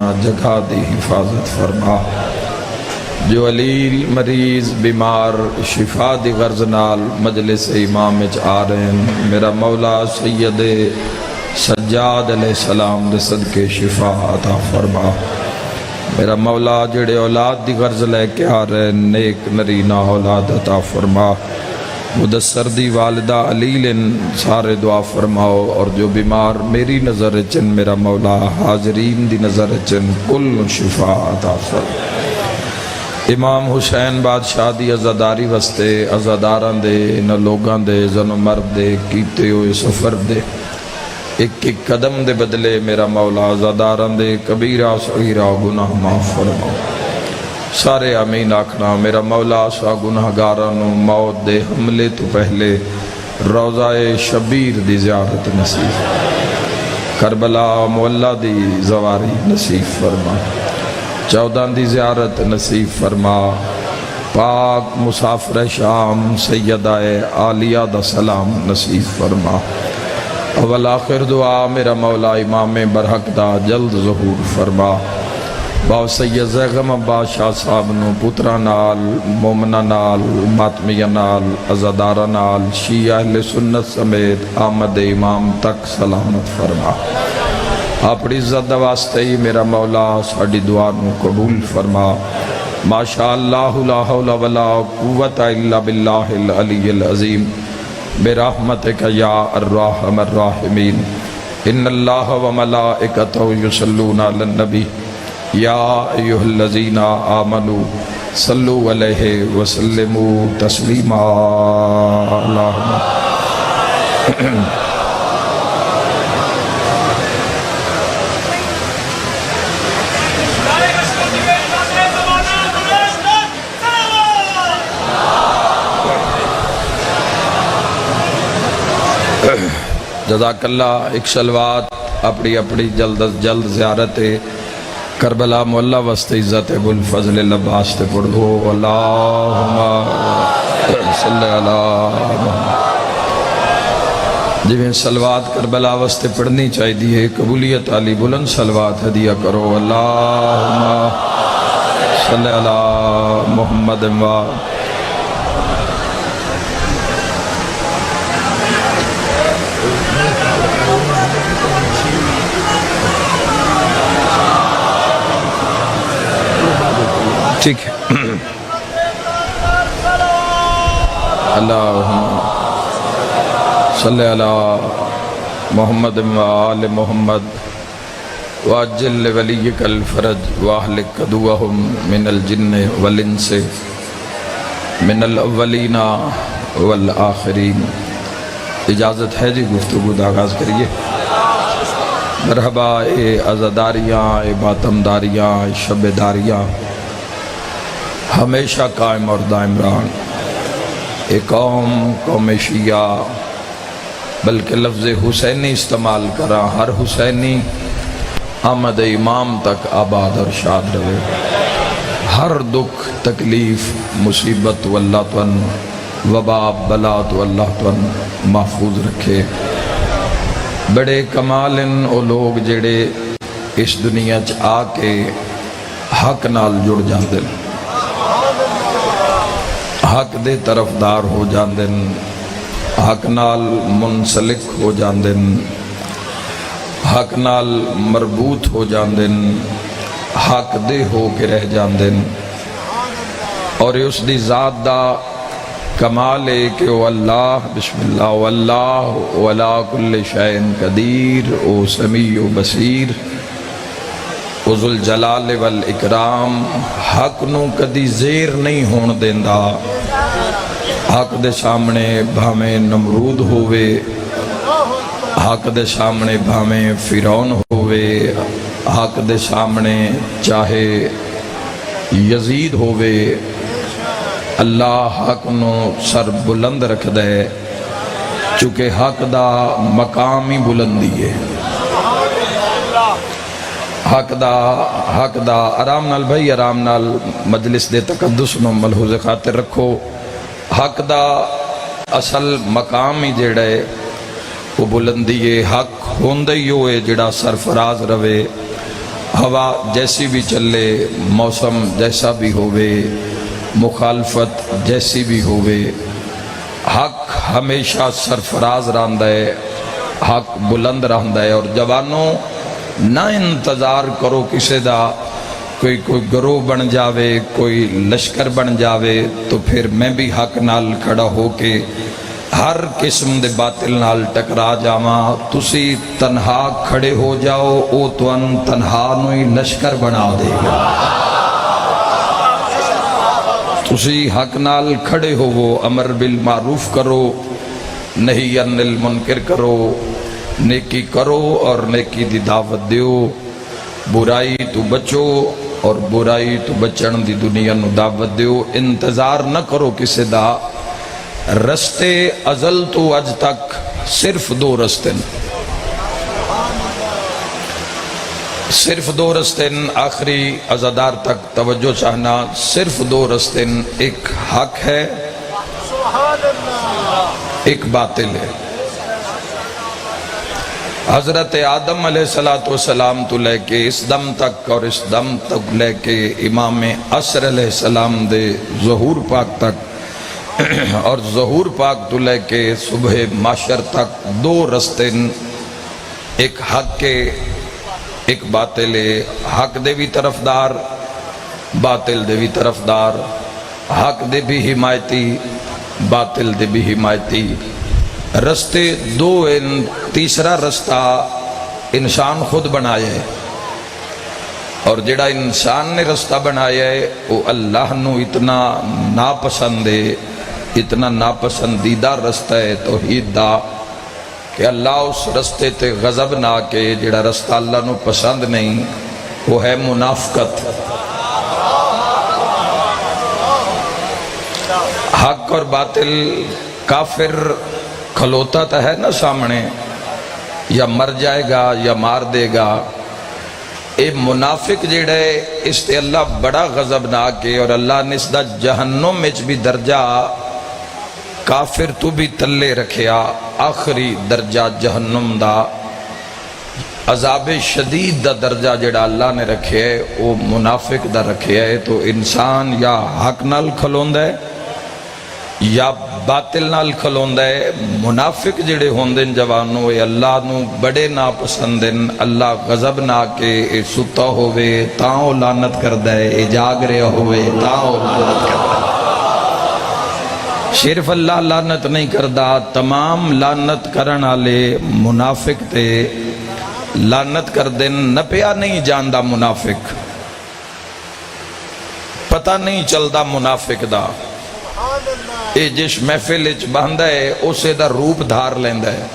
جگہ دی حفاظت فرما۔ جو علیل مریض بیمار شفا دی غرض نال مجلس امام وچ آ رہے ہیں، میرا مولا سید سجاد علیہ السلام دے صدقے شفا عطا فرما۔ میرا مولا جڑے اولاد دی غرض لے کے آ رہے ہیں، نیک نرینہ اولاد عطا فرما۔ مدثر دی والدہ علیل سارے دعا فرماؤ، اور جو بیمار میری نظر چن میرا مولا حاضرین دی نظر چن کل شفا عطا فرما۔ امام حسین بادشاہ دی عزاداری وستے عزاداران دے ان لوگاں دے زن و مرد دے کیتے ہوئے سفر دے ایک ایک قدم دے بدلے میرا مولا عزاداران دے کبیرہ صغیرہ گناہ معاف فرماؤ۔ سارے آمین آکھنا۔ میرا مولا سا گناہگارانو موت دے حملے تو پہلے روضہ شبیر دی زیارت نصیب، کربلا مولا دی زواری نصیب فرما، 14 دی زیارت نصیب فرما۔ پاک مسافر شام سیدہ عالیہ دا سلام نصیب فرما۔ اول آخر دعا میرا مولا امام برحق دا جلد ظہور فرما۔ باو سید زیغم عباس شاہ صاحب نو پترہ نال، مومنہ نال، ماتمیہ نال، عزادارہ نال، شیعہ اہل سنت سمیت آمد امام تک سلامت فرما۔ اپنی عزت واسطے ہی میرا مولا ساڑی دعا نو قبول فرما۔ ماشاءاللہ لا حول ولا قوت الا باللہ العلی العظیم برحمتک یا الرحم الراحمین۔ ان اللہ و ملائکتہ یصلون علی النبی یا ایہا الذین آمنوا صلوا علیہ وسلموا تسلیما۔ اللہم جزاک اللہ۔ ایک صلوات اپنی اپنی جلد از جلد زیارت کربلا مولا وسط عزت ابو الفضل العباس تے پڑھو۔ اللہم صلی اللہ جویں صلوات کربلا وسط پڑھنی چاہی دیئے، قبولیت علی بلند صلوات ہدیہ کرو۔ اللہم صلی اللہ محمد و ٹھیک ہے۔ اللہم صلی اللہ محمد و آل محمد واجل ولیک الفرج واہلک عدوہم من الجن والانس من الاولین والآخرین۔ اجازت ہے جی گفتگو دا آغاز کریے۔ مرحبا اے عزاداریاں، اے باتمداریاں، اے شبداریاں، ہمیشہ قائم اور دائم رہن۔ ایک قوم شیعہ بلکہ لفظ حسینی استعمال کرا، ہر حسینی آمد امام تک آباد اور شاد رہے۔ ہر دکھ تکلیف مصیبت واللہ تن وبا بلا تو اللہ تن محفوظ رکھے۔ بڑے کمالن او لوگ جڑے اس دنیا چ آ کے حق نال جڑ جاندے، حق دے طرفدار ہو جاندن، حق نال منسلک ہو جاندن، حق نال مربوط ہو جاندن، حق دے ہو کے رہ جاندن۔ اور اس دی ذات دا کمال ہے کہ وہ اللہ بسم اللہ واللہ ولا کل شیء قدیر، او سمیع و بصیر، او ذوالجلال والاکرام، حق نو کدی زیر نہیں ہون دیندا۔ حق دے سامنے بھامیں نمرود ہوئے، حق دے سامنے بھامیں فرعون ہوئے، حق دے سامنے چاہے یزید ہوئے، اللہ حق نو سر بلند رکھ دے، چونکہ حق دا مقام ہی بلندی ہے۔ حق دا آرام نال بھائی، آرام نال مجلس دے تقدس نو ملحوظ خاطر رکھو۔ حق دا اصل مقام ہی جڑا ہے وہ بلندی حق ہوندے ہی ہوئے جڑا سرفراز روے، ہوا جیسی بھی چلے، موسم جیسا بھی ہوئے، مخالفت جیسی بھی ہوئے، حق ہمیشہ سرفراز رہندا ہے، حق بلند رہندا ہے۔ اور جوانوں نہ انتظار کرو کسی دا کوئی گروہ بن جاوے، کوئی لشکر بن جاوے تو پھر میں بھی حق نال کھڑا ہو کے ہر قسم دے باطل نال ٹکرا جاواں۔ تسی تنہا کھڑے ہو جاؤ، او تون تنہا نو ہی لشکر بنا دے گا۔ تسی حق نال کھڑے ہوو، امر بالمعروف کرو، نہی عن المنکر کرو، نیکی کرو اور نیکی دی دعوت دیو، برائی تو بچو اور برائی تو بچن دی دنیا نو دعوت دیو۔ انتظار نہ کرو کسی دا، رستے ازل تو اج تک صرف دو رستے، صرف دو رستے، آخری عزادار تک توجہ چاہنا، صرف دو رستے، ایک حق ہے ایک باطل ہے۔ حضرت آدم علیہ السلام تو لے کے اس دم تک اور اس دم تک لے کے امام عصر علیہ السلام دے ظہور پاک تک اور ظہور پاک تو لے کے صبح معاشر تک دو رستے، ایک حق کے ایک باطل ہے۔ حق دے بھی طرفدار، باطل دے بھی طرفدار، حق دے بھی حمایتی، باطل دے بھی حمایتی۔ رستے دو ہیں، تیسرا رستہ انسان خود بنایا ہے، اور جڑا انسان نے رستہ بنایا ہے وہ اللہ نو اتنا ناپسند ہے، اتنا ناپسندیدہ رستہ ہے توحید دا کہ اللہ اس رستے تے غضب نہ کے، جڑا رستہ اللہ نو پسند نہیں وہ ہے منافقت۔ حق اور باطل، کافر کھلوتا تا ہے نا سامنے، یا مر جائے گا یا مار دے گا۔ اے منافق جڑا ہے اس تے اللہ بڑا غضب نہ کے، اور اللہ نے اس دا جہنم میں بھی درجہ کافر تو بھی تلے رکھیا، آخری درجہ جہنم دا عذاب شدید دا درجہ جڑا اللہ نے رکھیا ہے وہ منافق دا رکھیا ہے۔ تو انسان یا حق نال کھلوندا ہے یا باطل نال کھلوندا ہے۔ منافق جڑے ہوندے جوانوں اے اللہ نو بڑے ناپسندن، اللہ غضب نہ کے، اے ستا ہوئے تاں او لعنت کردا ہے، اے جاگ رہا ہوئے تاں او لعنت کردا ہے۔ صرف اللہ لعنت نہیں کردا، تمام لعنت کرن والے منافق تے لعنت کر دین نہ پیا نہیں جاندا منافق، پتہ نہیں چلدا منافق دا۔ اے جس محفل وچ بہندا ہے اسے دا روپ دھار لیندا ہے،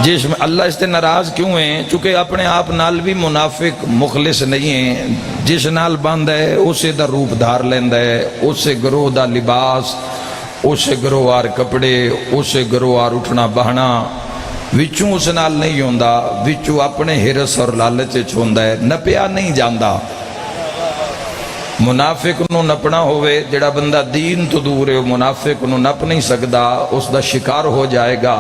جس میں اللہ اس سے ناراض کیوں ہیں؟ چونکہ اپنے آپ نال بھی منافق مخلص نہیں ہیں، جس نال بند ہے اسے دا روپ دھار لیندا ہے، اسے گروہ دا لباس، اسے گروہ آر کپڑے، اسے گروہ آر اٹھنا بہنا، وچوں اس نال نہیں ہوندا، وچوں اپنے ہرس اور لالچ وچ ہوندا ہے، نپیا نہیں جاندا۔ منافق نو نپنا ہوئے، جڑا بندہ دین تو دور ہے وہ منافق نو نپ نہیں سکدا، اس دا شکار ہو جائے گا۔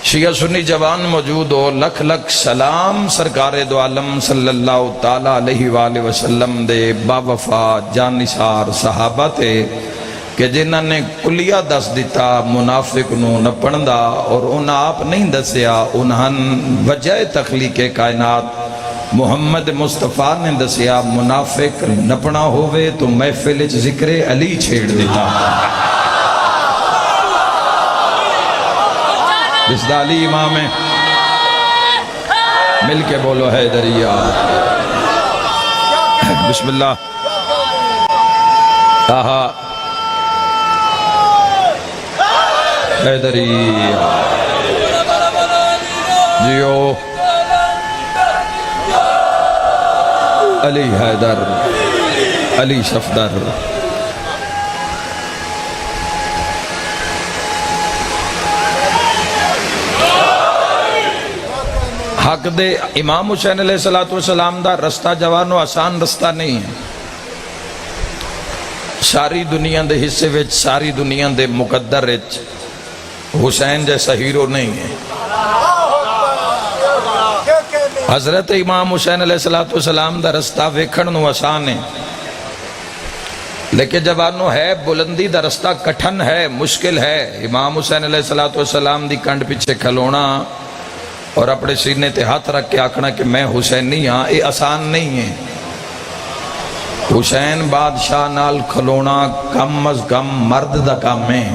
شیعہ سنی جوان موجود ہو، لکھ لکھ سلام سرکار دو عالم صلی اللہ تعالیٰ علیہ وآلہ وسلم دے با وفا جان نثار صحابہ تے کہ جنہاں نے کلیہ دس دیتا منافق نو نپن دا، اور انہاں آپ نہیں دسیا، انہاں وجہ تخلیق کائنات محمد مصطفیٰ نے دسیا منافق نپنا ہوئے تو محفل ذکر علی چھیڑ دیتا۔ اس دا علی امام ہے، مل کے بولو حیدریہ، بسم اللہ، آہا حیدریہ جیو، علی حیدر، علی صفدر۔ حق دے امام حسین علیہ السلام دا رستہ جوانو آسان رستہ نہیں ہے۔ ساری دنیا دے حصے وچ، ساری دنیا دے مقدر وچ حسین جیسا ہیرو نہیں ہے۔ حضرت امام حسین علیہ السلام دا رستہ ویکھن نو آسان ہے، لیکن جوانو ہے بلندی دا رستہ کٹھن ہے، مشکل ہے۔ امام حسین علیہ السلام دی کنڈ پیچھے کھلونا اور اپنے سینے تے ہاتھ رکھ کے آکھنا کہ میں حسینی ہاں، یہ آسان نہیں ہے۔ حسین بادشاہ نال کھلونا کم از کم مرد دا کام ہے۔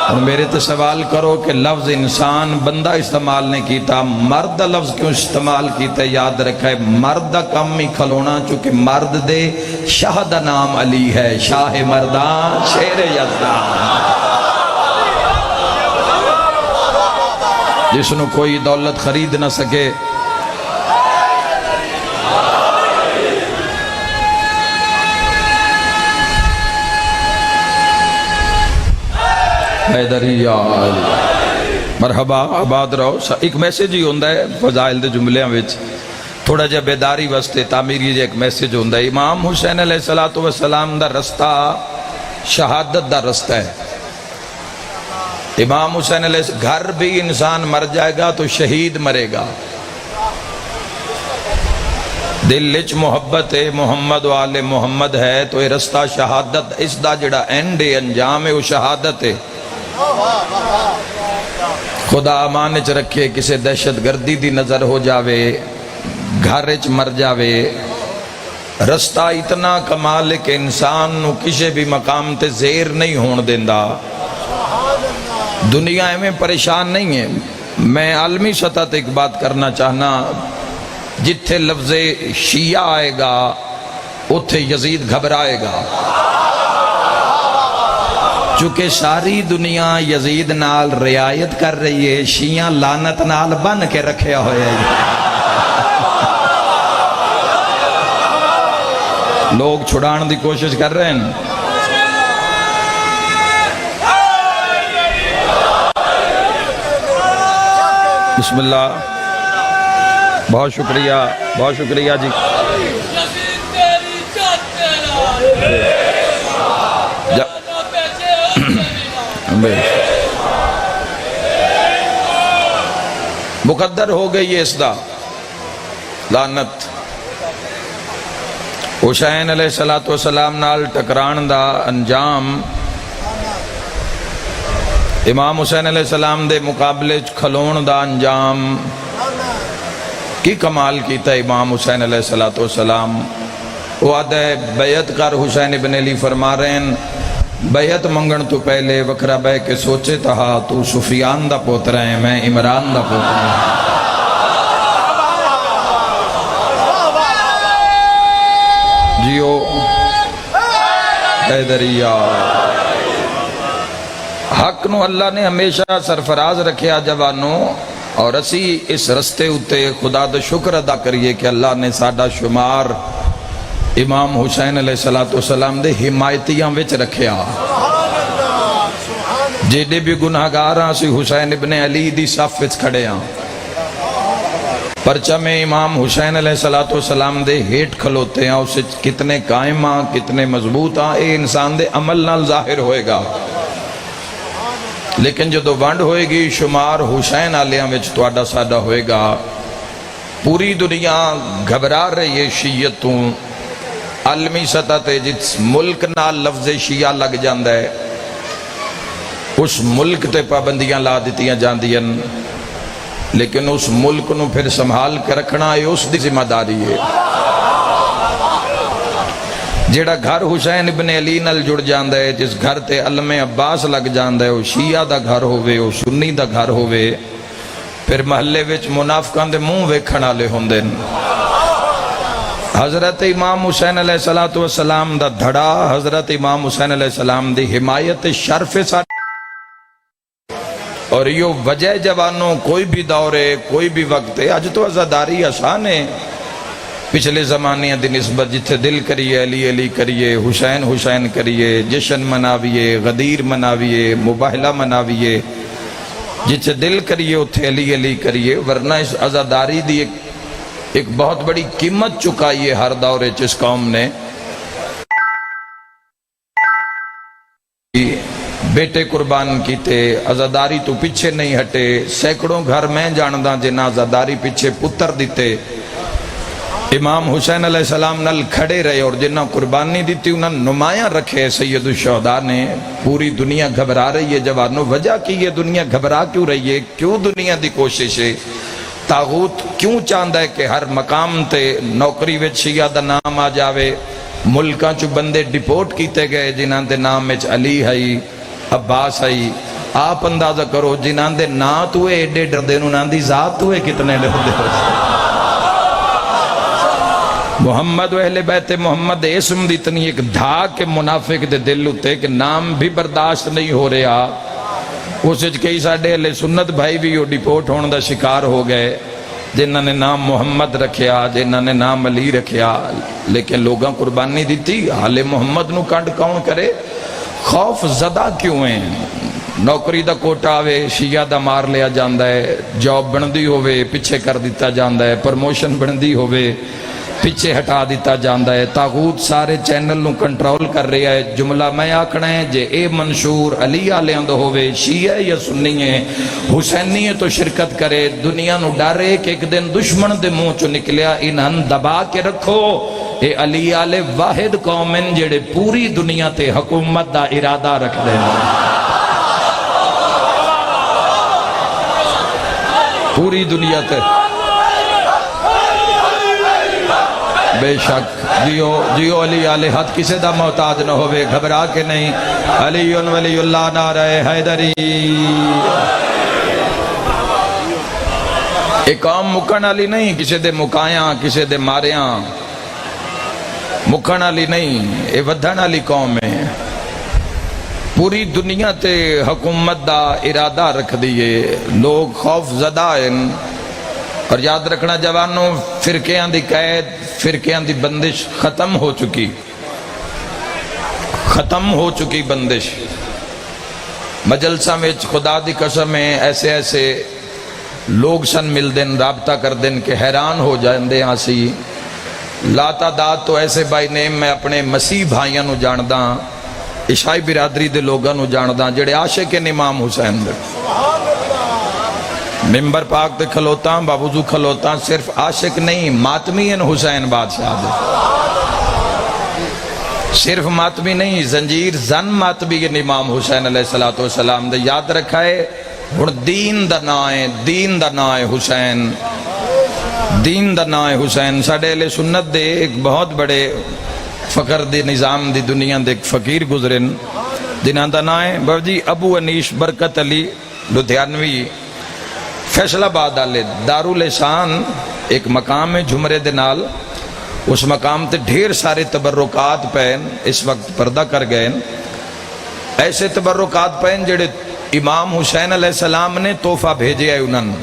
اور میرے تے سوال کرو کہ لفظ انسان بندہ استعمال نہیں کیتا، مرد دا لفظ کیوں استعمال کیتا؟ یاد رکھا ہے مرد دا کم ہی کھلونا، چونکہ مرد دے شاہ دا نام علی ہے، شاہ مردان شیر یزدان، جس نو کوئی دولت خرید نہ سکے۔ حیدریہ مرحبا آباد رہو۔ ایک میسیج ہی ہوندہ ہے فضائل دے جملیاں وچ، تھوڑا جا بیداری واسطے تعمیری جا ایک میسیج ہوندہ ہے۔ امام حسین علیہ السلام دا رستہ شہادت دا رستہ ہے۔ امام حسین علیہ السلام گھر بھی انسان مر جائے گا تو شہید مرے گا۔ دل لچ محبت محمد و آل محمد ہے تو یہ رستہ شہادت، اس دا جڑا اینڈ انجام ہے وہ شہادت ہے۔ خدا امان چ رکھے کسے دہشت گردی دی نظر ہو جاوے، گھر چ مر جاوے، رستہ اتنا کمال ہے کہ انسان نو کسے بھی مقام تے زیر نہیں ہون دیندا۔ دنیا میں پریشان نہیں ہے۔ میں عالمی سطح تے ایک بات کرنا چاہنا، جتھے لفظ شیعہ آئے گا اتھے یزید گھبرائے گا، چونکہ ساری دنیا یزید نال رعایت کر رہی ہے، شیعہ لعنت نال بن کے رکھیا ہوئے ہیں۔ لوگ چھڑان دی کوشش کر رہے ہیں۔ بسم اللہ، بہت شکریہ، بہت شکریہ جی۔ مقدر ہو گئی ہے اس دا لعنت۔ حسین علیہ السلام نال ٹکران دا انجام، امام حسین علیہ السلام دے مقابلے کھلون دا انجام کی کمال کیتا امام حسین علیہ السلام۔ وہ آدھا ہے بیعت کر، حسین ابن علی فرما رہے ہیں بیعت منگن تو پہلے وکرہ بے کے سوچے تھا تو سفیان دا پوترہ ہے، میں عمران دا پوترہ ہے۔ جیو حیدریہ، حق نو اللہ نے ہمیشہ سرفراز رکھیا جوانوں، اور اسی اس رستے اتے خدا دا شکر ادا کریے کہ اللہ نے ساڈا شمار امام حسین علیہ السلام دے حمایتیاں وچ رکھیا۔ جیڑے بھی گناہگار ہاں سی حسین ابن علی دی صف وچ کھڑے ہاں، پرچم امام حسین علیہ السلام دے ہیٹ کھلوتے ہیں، اسے کتنے قائم ہاں کتنے مضبوط ہاں اے انسان دے عمل نال ظاہر ہوئے گا، لیکن جدو ونڈ ہوئے گی شمار حسین آلیاں وچ تواڈا ساڈا ہوئے گا۔ پوری دنیا گھبرا رہی ہے شیعتوں، عالمی سطح تے جس ملک نال لفظ شیعہ لگ جاندہ ہے اس ملک تے پابندیاں لا دیتیاں جاندیاں، لیکن اس ملک نو پھر سنبھال کے رکھنا ہے اس دی ذمہ داری ہے۔ جیڑا گھر حسین ابن علی نال جڑ جاندہ ہے، جس گھر تے علم عباس لگ جاندہ ہے، وہ شیعہ دا گھر ہوئے، وہ سنی دا گھر ہوئے، پھر محلے وچ منافقان دے منہ ویکھن والے ہوندے۔ حضرت امام حسین علیہ السلام دا دھڑا، حضرت امام حسین علیہ السلام دی حمایت شرف سا، اور یہ وجہ جوانوں کوئی بھی دورے کوئی بھی وقت ہے، آج تو عزاداری آسان ہے، پچھلے زمانے دی نسبت جتھے دل کریے علی علی کریے، حسین حسین کریے، جشن مناویے، غدیر مناویے، مباہلہ مناویے، جتھے دل کریے اتھے علی علی کریے، ورنہ اس عزاداری دی ایک بہت بڑی قیمت چکائی ہے ہر دورے جس قوم نے۔ بیٹے قربان کیتے، عزاداری تو پیچھے نہیں ہٹے، سینکڑوں گھر میں جانداں جنہاں عزاداری پیچھے پتر دیتے، امام حسین علیہ السلام نل کھڑے رہے اور جنہاں قربانی دیتی انہاں نمایاں رکھے۔ سید الشہداء نے پوری دنیا گھبرا رہی ہے جوانوں، وجہ کی یہ دنیا گھبرا کیوں رہی ہے؟ کیوں دنیا دی کوشش ہے؟ تاغوت کیوں چاہتا ہے کہ ہر مقام تے نوکری وچ شیعہ دا نام آ جاوے؟ ملکاں چو بندے ڈیپورٹ کیتے گئے جنہاں دے نام وچ علی ہے، عباس ہے۔ آپ اندازہ کرو جنہاں دے نام تو ایڈے ڈردے انہاں دی ذات تو کتنے ڈردے ہو۔ محمد و اہل بیت محمد اسم دی اتنی ایک دھاک کے منافق دے دل ہوتے کہ نام بھی برداشت نہیں ہو رہا۔ اس کئی ساڑھے اہل سنت بھائی بھی وہ ڈیپورٹ ہونے دا شکار ہو گئے، جنہاں نے نام محمد رکھیا، جنہاں نے نام علی رکھیا، لیکن لوگاں قربانی دیتی۔ حال محمد نو کانڈ کون کرے؟ خوف زدہ کیوں ہیں؟ نوکری دا کوٹا آوے شیعہ دا مار لیا جاندہ ہے، جاب بندی ہوئے پیچھے کر دیتا جاندہ ہے، پرموشن بندی ہوئے پیچھے ہٹا دیتا جاندہ ہے۔ تاغوت سارے چینل نو کنٹرول کر رہا ہے۔ جملہ میں آکھنا ہے جے اے منشور علی آلیاں دو ہوئے، شیعہ یا سنی ہے، حسینی ہے تو شرکت کرے، دنیا نو ڈارے کہ ایک دن دشمن دے منہ چو نکلیا انہن دبا کے رکھو۔ اے علی آلے واحد قومن جڑے پوری دنیا تے حکومت دا ارادہ رکھ دیں، پوری دنیا تے۔ بے شک جیو علی آلہ حد کسے دا محتاج نہ ہوئے، گھبرا کے نہیں۔ علی ولی اللہ نعرہ حیدری۔ ایک قوم مکن علی نہیں، کسے دے مکایاں کسے دے ماریاں، مکن علی نہیں، اے ودھن علی قوم ہے۔ پوری دنیا تے حکومت دا ارادہ رکھ دیئے، لوگ خوف زدہ ہیں۔ اور یاد رکھنا جوانوں، فرقیاں دی قید، فرقیاں دی بندش ختم ہو چکی، ختم ہو چکی بندش۔ مجلسہ میں خدا دی قسم ہے ایسے ایسے لوگ سن مل دن، رابطہ کر دن کہ حیران ہو جائیں دے آسی۔ لاتعداد تو ایسے بائی نیم میں اپنے مسیح بھائیاں نو جانداں، عیسائی برادری دے لوگاں نو جانداں جڑے عاشق امام حسین دے، ممبر پاک تے کھلوتاں باوضو کھلوتاں، صرف عاشق نہیں ماتمی حسین بادشاہ دے، صرف ماتمی نہیں زنجیر زن ماتمی امام حسین علیہ السلام دے۔ یاد رکھا ہے اور دین دا نائے، دین دا نائے حسین، دین دا نائے حسین۔ ساڑھے اہل سنت دے ایک بہت بڑے فقر دی نظام دی دنیا دے ایک فقیر گزرن جنہاں دا نائے بابا جی ابو انیش برکت علی لدھیانوی، فیصل آباد والے دارالحسان ایک مقام ہے جھمرے دے نال، اس مقام تے ڈھیر سارے تبرکات پہن اس وقت پردہ کر گئے، ایسے تبرکات پہن جڑے امام حسین علیہ السلام نے تحفہ بھیجے ہے انہوں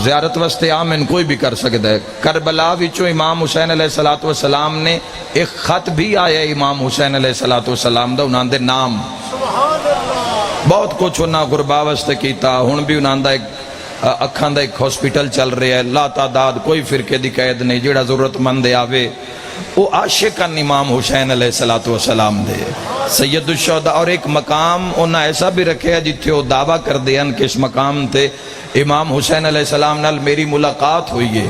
زیارت واسطے آمن کوئی بھی کر سکتا ہے۔ کربلا وچوں امام حسین علیہ السلام نے ایک خط بھی آیا امام حسین علیہ السلام دا انہاں دے نام، بہت کچھ انہاں غربا واسطے کیتا، ہن بھی انہاں دا ایک اکھاں دا ایک ہاسپٹل چل رہا ہے، لا تعداد کوئی فرقے دی قید نہیں، جڑا ضرورت مند آوے وہ عاشقاً امام حسین علیہ السلام دے سید الشہداء۔ اور ایک مقام انہاں ایسا بھی رکھے ہے جتھے وہ دعویٰ کر دیں کہ اس مقام تے امام حسین علیہ السلام نال میری ملاقات ہوئی ہے۔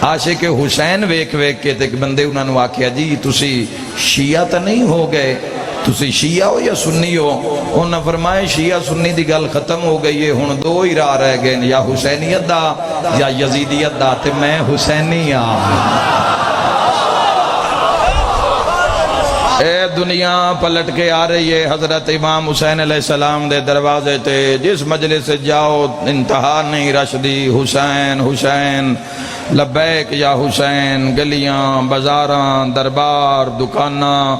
عاشق حسین ویک ویک کے ایک بندے انہوں نے آکھیا جی تسی شیعہ تا نہیں ہو گئے، تسی شیعہ ہو یا سنی ہو؟ انہوں نے فرمایا شیعہ سنی دی گل ختم ہو گئی ہے، ہن دو ہی راہ رہ گئے، یا حسینیت دا یا یزیدیت دا، تے میں حسینی اے دنیا پلٹ کے آ رہی ہے حضرت امام حسین علیہ السلام دے دروازے تے، جس مجلس سے جاؤ انتہا نہیں رشدی، حسین حسین لبیک یا حسین، گلیاں بازاراں دربار دکاناں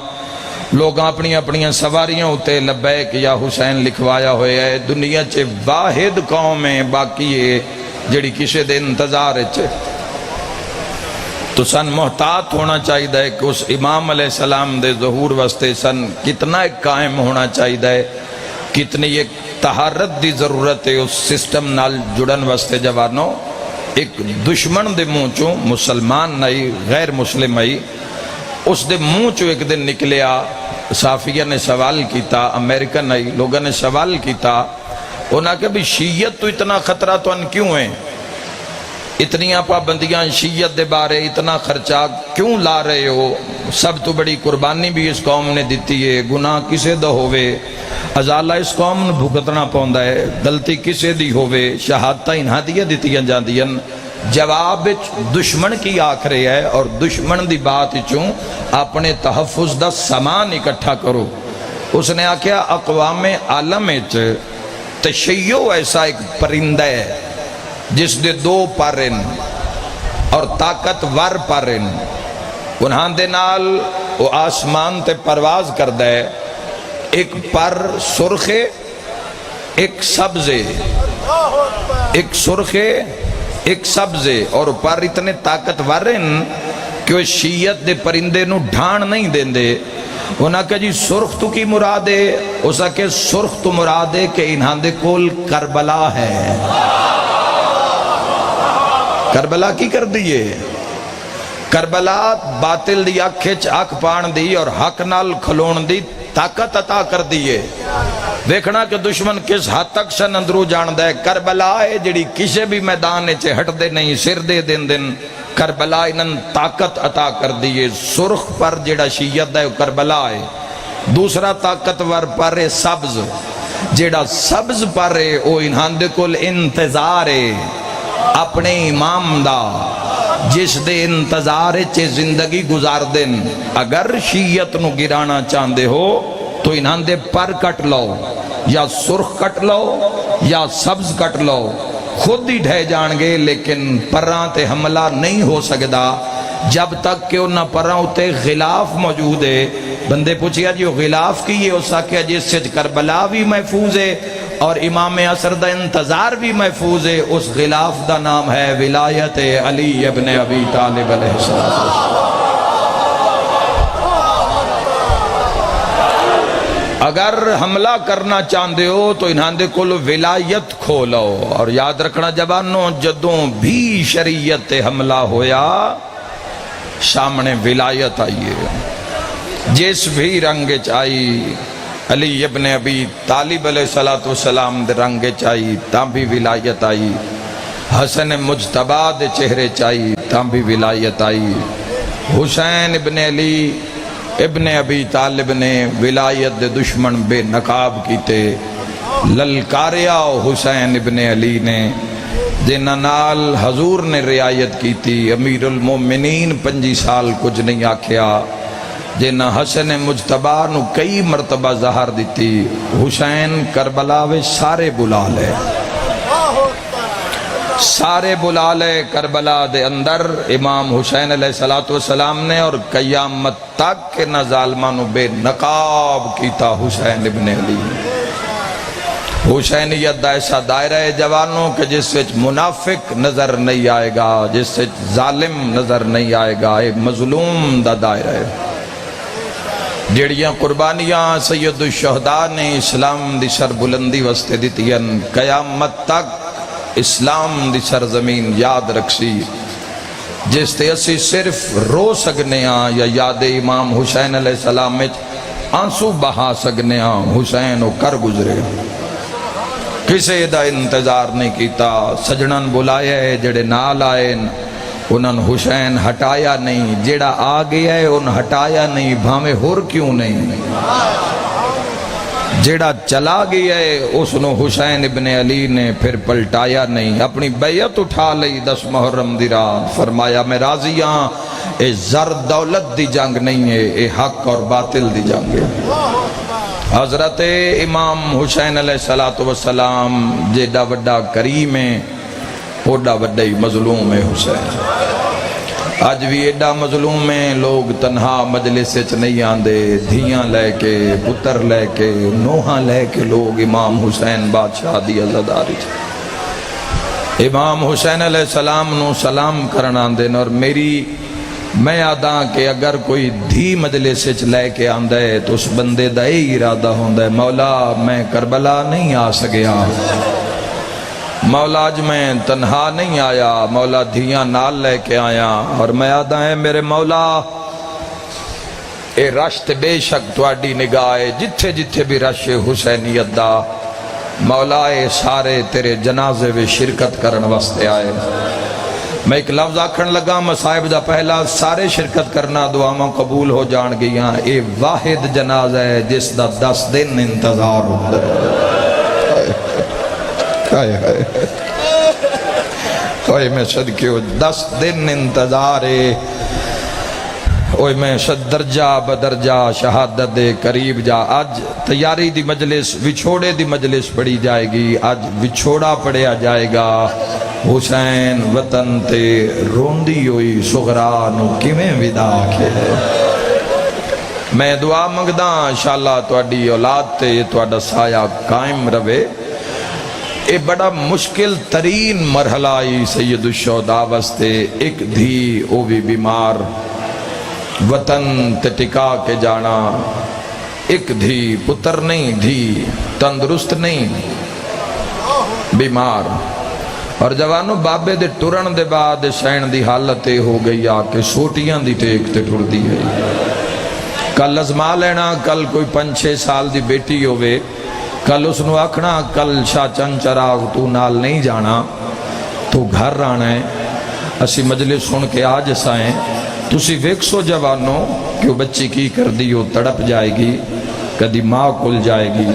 لوگ اپنی اپنی سواریاں ہوتے لبیک یا حسین لکھوایا ہوئے ہے۔ دنیا چے واحد قوم ہے باقی ہے جڑی کسی دے انتظار ہے، تو سن محتاط ہونا چاہیے کہ اس امام علیہ السلام دے ظہور واسطے سن کتنا ایک قائم ہونا چاہیے، کتنی ایک طہارت دی ضرورت ہے اس سسٹم نال جڑن واسطے۔ جوانوں ایک دشمن دے منہ چوں مسلمان نہیں غیر مسلم آئی، اس دے منہ چوں ایک دن نکلیا صحافیہ نے سوال کیتا، امریکن لوگوں نے سوال کیتا، انہاں کہ بھی شیعت تو اتنا خطرہ تو ان کیوں ہیں، اتنیاں پابندیاں شیعت دے بارے، اتنا خرچہ کیوں لا رہے ہو، سب تو بڑی قربانی بھی اس قوم نے دیتی ہے، گناہ کسے دا ہوئے ازالہ اس قوم نے بھگتنا پوندا ہے، غلطی کسے دی ہوئے شہادتہ انہاں دیا دیتیاں جاندیاں، جواب دشمن کی آکھرے ہے اور دشمن دی بات چوں اپنے تحفظ دا سامان اکٹھا کرو۔ اس نے آکھیا اقوام عالم تشیع ایسا ایک پرندہ ہے جس دے دو پرن اور طاقتور پرن، انہاں دے نال وہ آسمان تے پرواز کردہ ہے، ایک پر سرخے ایک سبزے، ایک سرخے ایک سبزے، اور پر اتنے طاقتور ہیں کہ وہ شیعت دے پرندے نو ڈھان نہیں دیں دے۔ انہاں کہ جی سرخ تو کی مراد ہے، اسا کہ سرخ تو مراد ہے کہ انہاں دے کول کربلا ہے۔ کربلا کی کر دیئے، کربلا باطل دی اکھچ اکھ پان دی اور حق نال کھلون دی طاقت عطا کر دیئے۔ دیکھنا کہ دشمن کس حد تک سن اندرو جاندہ ہے، کربلا ہے جڑی کسے بھی میدان چے ہٹ دے نہیں، سر دے دن دن کربلا انہن طاقت عطا کر دیئے۔ سرخ پر جڑا شیعت ہے کربلا ہے، دوسرا طاقتور پر ہے سبز، جڑا سبز پر ہے وہ انہاں دے کل انتظار ہے اپنے امام دا، جس دے انتظار چے زندگی گزار دن۔ اگر شیعت نو گرانا چاندے ہو تو انہاں دے پر کٹ لو، یا سرخ کٹ لو یا سبز کٹ لو، خود ہی ڈھے جان گے، لیکن پران تے حملہ نہیں ہو سکدا جب تک کہ انہاں پران تے غلاف موجود ہے۔ بندے پوچھیا جی وہ غلاف کی یہ ہو سکیا جس سے کربلا بھی محفوظ ہے اور امام عصر دا انتظار بھی محفوظ ہے، اس غلاف دا نام ہے ولایت علی ابن ابی طالب علیہ السلام۔ اگر حملہ کرنا چاندے ہو تو انہاں دے کل ولایت کھولو، اور یاد رکھنا جوانوں جدوں بھی شریعت حملہ ہویا سامنے ولایت آئیے، جس بھی رنگ چاہی علی ابن ابی طالب علیہ السلام دے رنگ چاہی تاں بھی ولایت آئی، حسن مجتبی دے چہرے چاہی تاں بھی ولایت آئی، حسین ابن علی ابن ابی طالب نے ولایت دے دشمن بے نقاب کیتے، للکاریا حسین ابن علی نے جنہ نال حضور نے رعایت کیتی، امیر المومنین 25 سال کچھ نہیں آکھیا، جنہ حسن مجتبی نو کئی مرتبہ زہر دیتی۔ حسین کربلا وے سارے بلا لے، سارے بلا لے کربلا دے اندر امام حسین علیہ السلام نے، اور قیامت تک کے نہ ظالمانو بے نقاب کیتا حسین ابن علی۔ حسینیت دا ایسا دائرہ ہے جوانوں کہ جس سے منافق نظر نہیں آئے گا، جس سے ظالم نظر نہیں آئے گا، ایک مظلوم دا دائرہ ہے۔ جڑیاں قربانیاں سید الشہداء نے اسلام دی سر بلندی وستے دیتیاں، قیامت تک اسلام دی سرزمین یاد رکھسی، جس تے اسی صرف رو سکنے ہاں یا یاد امام حسین علیہ السلام میں آنسو بہا سکنے ہاں، حسین وہ کر گزرے، کسے دا انتظار نہیں کیتا، سجنن بلایا ہے جڑے نال آئے انہوں نے حسین ہٹایا نہیں، جڑا آ گیا ہے انہوں ہٹایا نہیں، بھامے ہور کیوں نہیں، جڑا چلا گیا ہے اس نے حسین ابن علی نے پھر پلٹایا نہیں، اپنی بیعت اٹھا لئی 10 محرم دی رات، فرمایا میں راضی ہاں، اے زر دولت دی جنگ نہیں ہے، اے حق اور باطل دی جنگ ہے۔ حضرت امام حسین علیہ السلام جیڑا وڈا کریم ہے، اوڈا وڈا ہی مظلوم ہے حسین۔ آج بھی ایڈا مظلوم ہیں، لوگ تنہا مجلس چ نہیں آندے، دھیاں لے کے پتر لے کے نوحاں لے کے لوگ امام حسین بادشاہ دی عزاداری چ امام حسین علیہ السلام نو سلام کرنا آندے، اور میں آدھاں کہ اگر کوئی دھی مجلس چ لے کے آندہ ہے تو اس بندے دا ہی ارادہ ہوندہ ہے، مولا میں کربلا نہیں آ سکیا، مولا آج میں تنہا نہیں آیا، مولا دھیاں نال لے کے آیا، اور میں آدھا ہے میرے مولا اے رشت بے شک تواڈی نگاہ جتھے جتھے بھی رش حسینیت دا مولا اے سارے تیرے جنازے میں شرکت کرن واسطے آئے میں ایک لفظ آکھن لگا مصائب دا پہلا سارے شرکت کرنا دعاواں قبول ہو جان گیاں اے واحد جنازہ ہے جس دا 10 دن انتظار ہوتا ہے اوئے میں صدقے ہو 10 دن انتظار ہے اوئے میں درجہ بدرجہ شہادت دے قریب جا آج تیاری دی مجلس وچھوڑے دی مجلس پڑھی جائے گی آج وچھوڑا پڑھیا جائے گا حسین وطن تے روندی ہوئی سغرانو کیویں ودا کے میں دعا منگدا انشاءاللہ تواڈی اولاد تے تواڈا سایہ قائم رہے اے بڑا مشکل ترین مرحلہ آئی سید الشہداء واسطے ایک دھی او بھی بیمار وطن تے ٹکا کے جانا ایک دھی پتر نہیں دھی تندرست نہیں بیمار اور جوانوں بابے دے ٹرن دے بعد شین دی حالت ہو گئی آکے سوٹیاں دی ٹیک تے ٹر دی ہے کل ازما لینا کل کوئی 5-6 سال دی بیٹی ہوئے کل اس نو آکھنا کل شاہ چند چراغ تو نال نہیں جانا تو گھر آنا ہے اسی مجلس سن کے آج سائیں تسی ویکسو جوانوں کہ وہ بچی کی کر دی وہ تڑپ جائے گی کدی ماں کھل جائے گی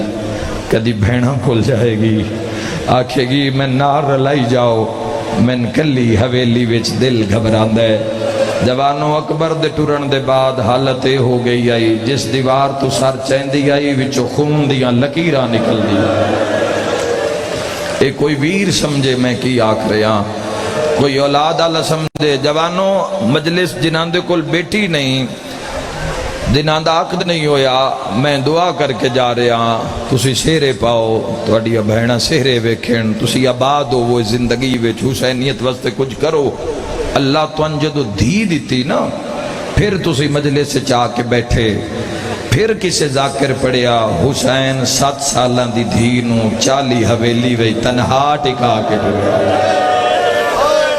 کدی بھیڑا کھل جائے گی آکھے گی میں نار رلائی جاؤ میں کلی حویلی وچ دل گھبراندہ ہے جوانوں اکبر دے ٹرن دے بعد حالت ہو گئی آئی جس دیوار تو سر چیندی آئی وچو خون دیاں لکیراں نکل دی اے کوئی ویر سمجھے میں کی آکھ رہا کوئی اولاد اللہ سمجھے جوانوں مجلس جنہاں دے کل بیٹی نہیں جنہاں دا عقد نہیں ہویا میں دعا کر کے جا رہا تسی سہرے پاؤ تواڈیاں بہناں سہرے ویکھن تسی آباد ہو وہ زندگی وچ حسینیت واسطے کچھ کرو اللہ تو جدو دھی دیتی نا پھر تسی مجلس سے چاہ کے بیٹھے پھر کسے ذاکر پڑیا حسین 7 سالاں دی دھی نو 40 حویلی وی تنہا ٹکا کے ٹریا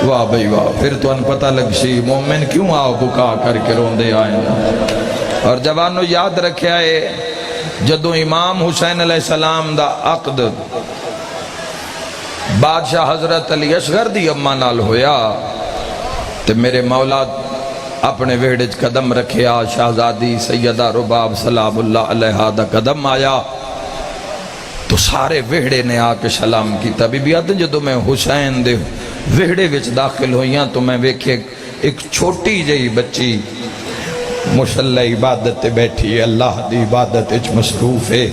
واہ بھئی واہ پھر تو ان پتہ لگ سی مومن کیوں آؤ بکا کر کے روندے آئیں اور جوانو یاد رکھے آئے جدو امام حسین علیہ السلام دا عقد بادشاہ حضرت علی اصغر دی اماں نال ہویا تے میرے مولا اپنے ویڑج قدم رکھیا شہزادی سیدہ رباب سلام اللہ علیہ دا قدم آیا تو سارے ویڑے نے آکے سلام کی تبھی بھی آتے جدو میں حسین دے ویڑے وچ داخل ہوئیاں تو میں ویکھے ایک چھوٹی جئی بچی مشلہ عبادت بیٹھی ہے اللہ دی عبادت اچ مصروف ہے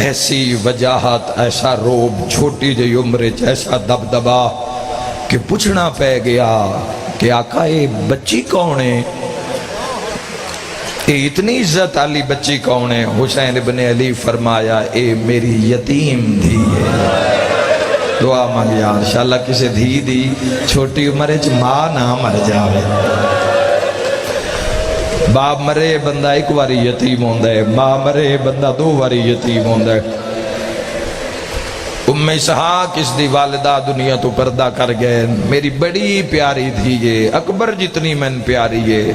ایسی وجاہت ایسا روب چھوٹی جئی عمر اچ ایسا دبدبا کہ پوچھنا پہ گیا کہ آقا یہ بچی کون ہے یہ اتنی عزت علی بچی کون ہے حسین ابن علی فرمایا اے میری یتیم دھی ہے دعا مانگیا انشاءاللہ کسے دھی دی چھوٹی عمرے چ ماں نہ مر جاوے باپ مرے بندہ ایک واری یتیم ہوندہ ہے ماں مرے بندہ 2 واری یتیم ہوندہ ہے ام اسحاق اس دی والدہ دنیا تو پردہ کر گئے میری بڑی پیاری تھی یہ اکبر جتنی من پیاری ہے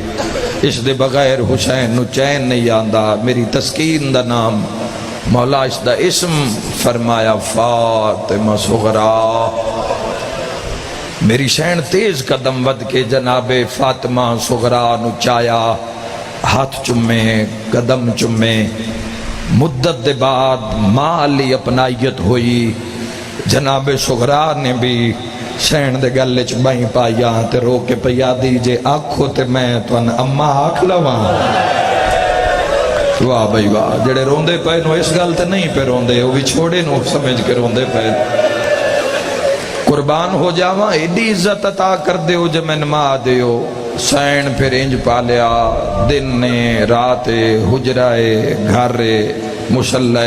اس دے بغیر حسین نو چین نہیں آندہ میری تسکین دا نام مولا اس دا اسم فرمایا فاطمہ صغرا میری شین تیز قدم ود کے جناب فاطمہ صغرا نو چایا ہاتھ چمے قدم چمے مدت دے بعد ماں علی اپنائیت ہوئی جناب صغرا نے بھی شین دے گلے چ بائیں پایا تے رو کے پیا دیجے آنکھو تے میں تو ان اماں آنکھ لواں واہ بھئی واہ جڑے روندے پے نو اس گل تے نہیں پہ روندے وہ بھی چھوڑے نو سمجھ کے روندے پے قربان ہو جاواں ایڈی عزت عطا کر دیو جو میں نما دیو سین پھر انج پالیا دن نے رات حجرائے گھر مشلہ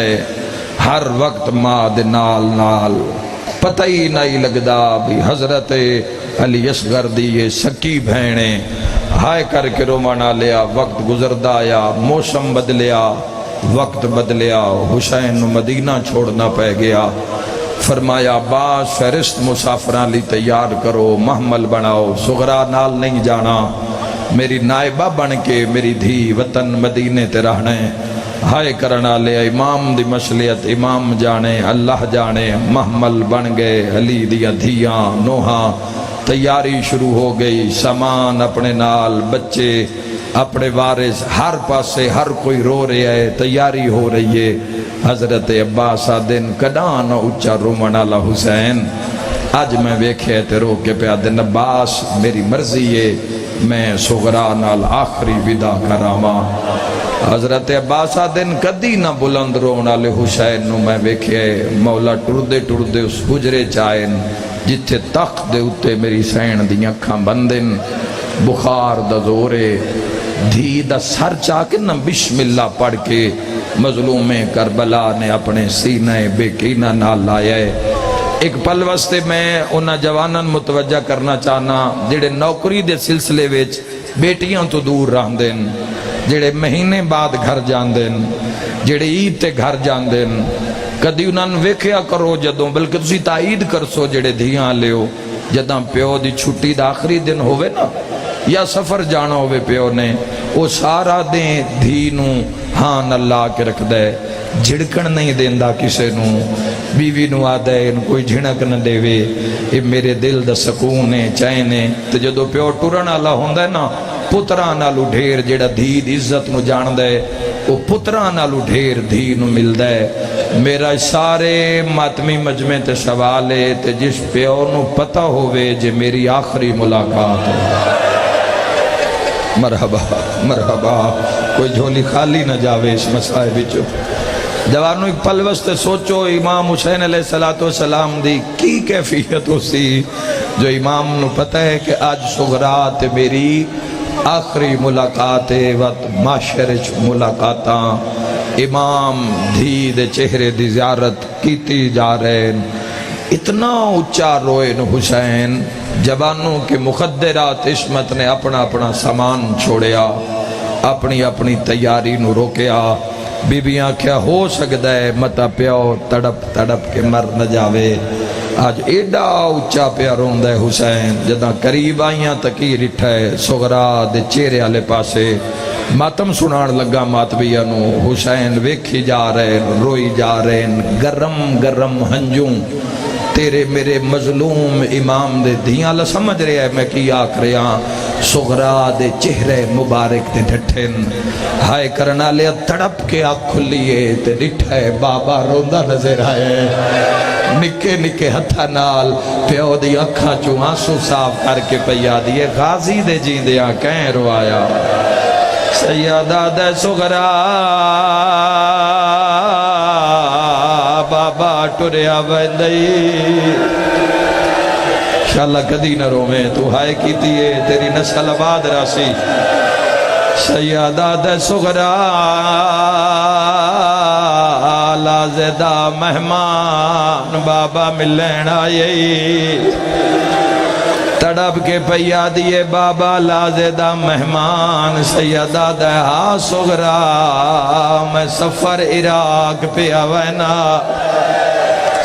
ہر وقت ماں دے نال نال پتہ ہی نہیں لگدا بھی حضرت علی اصغر دی یہ سکی بہنیں ہائے کر کے رومانا لیا وقت گزردہ آیا موسم بدلیا وقت بدلیا حسین مدینہ چھوڑنا پہ گیا فرمایا باس فہرست مسافران لی تیار کرو محمل بناؤ صغرا نال نہیں جانا میری نائبہ بن کے میری دھی وطن مدینے تے رہنے ہائے کرنا لے امام دی مشلیت امام جانے اللہ جانے محمل بن گئے علی دیاں دھیاں نوہاں تیاری شروع ہو گئی سامان اپنے نال بچے اپنے وارث ہر پاسے ہر کوئی رو رہا ہے تیاری ہو رہی ہے حضرت عباس دن کداں نہ اچھا رومن والا حسین اج میں ویکھے تے رو کے پیا دن عباس میری مرضی ہے میں صغرا نال آخری ودا کراواں حضرت عباس دن کدی نہ بلند رون والے حسین نو میں ویکھے مولا ٹردے ٹردے اس حجرے چائن جتھے تخت دے اتے میری سین دی اکھاں بندن بخار دا زورے دھی دا سر چاہ کے نہ بسم اللہ پڑھ کے مظلوم کربلا نے اپنے سینہ بے کینہ نال لایا ہے ایک پل واسطے میں انہاں جواناں متوجہ کرنا چاہنا جڑے نوکری دے سلسلے وچ بیٹیاں تو دور رہندن جڑے مہینے بعد گھر جاندن جڑے عید تے گھر جاندن کدی انہاں نوں ویکھیا کرو جدوں بلکہ تسی تائید کرسو جڑے دھیاں لیو جداں پیو دی چھٹی دا آخری دن ہوئے نا یا سفر جانا ہوئے پیو نے وہ سارا دیں دھی نوں ہاں اللہ کے رکھ دے جھڑکن نہیں دیندہ کسے نوں بیوی نو آدھے ان کوئی جھڑک نہ دے وے یہ میرے دل دا سکون ہے چین ہے تو جدو پیو ٹورن اللہ ہوندہ ہے نا پتران نالو ڈھیر جیڑا دھی دی عزت نو جان دے وہ پتران نالو ڈھیر دھی نو مل دے میرا سارے ماتمی مجمع تے سوال ہے تے جس پیو نو پتہ ہوئے جے میری آخری ملاقات ہے مرحبا مرحبا کوئی جھولی خالی نہ جاوے اس مسائے بچو جوانوں ایک پل وستے سوچو امام حسین علیہ السلام دی کی کیفیت ہو سی جو امام نو پتہ ہے کہ آج صغرات میری آخری ملاقات وقت معاشرچ ملاقاتاں امام دھی دے چہرے دی زیارت کیتی جا رہے اتنا اچھا روئے حسین جوانوں کے مخدرات عصمت نے اپنا اپنا سامان چھوڑیا اپنی اپنی تیاری نو روکیا بیبیاں کیا ہو سکتا ہے متا پیو تڑپ تڑپ کے مر نہ جاوے آج ایڈا اچھا پیا روندہ ہے حسین جدہ قریب آئیاں تکی رٹھے صغرا دے چہرے آلے پاسے ماتم سنان لگا ماتبیہ نو حسین ویکھی جا رہے روئی جا رہے گرم گرم ہنجوں تیرے میرے مظلوم امام دے دھیاں سمجھ رہے ہیں میں کی آکھ رہے ہیں صغرا دے چہرے مبارک دے ڈھٹھن ہائے کرنا لیا تڑپ کے آنکھ کھلیے تے ڈٹھے بابا روندہ نظر آئے نکے نکے ہتھا نال پیو دی اکھاں چوں آنسو صاف کر کے پیا دیے غازی دے جیندیاں کہیں روایا سیدہ دے صغرا بابا ٹریا بندئی انشاءاللہ کدی نہ رومیں تو ہائے کی دیئے تیری نسل آباد راسی سیدہ دے صغرا لازدہ مہمان بابا ملین آئی تڑپ کے پیا دیئے بابا لازدہ مہمان سیدہ دہا صغرا میں سفر عراق پیا وینا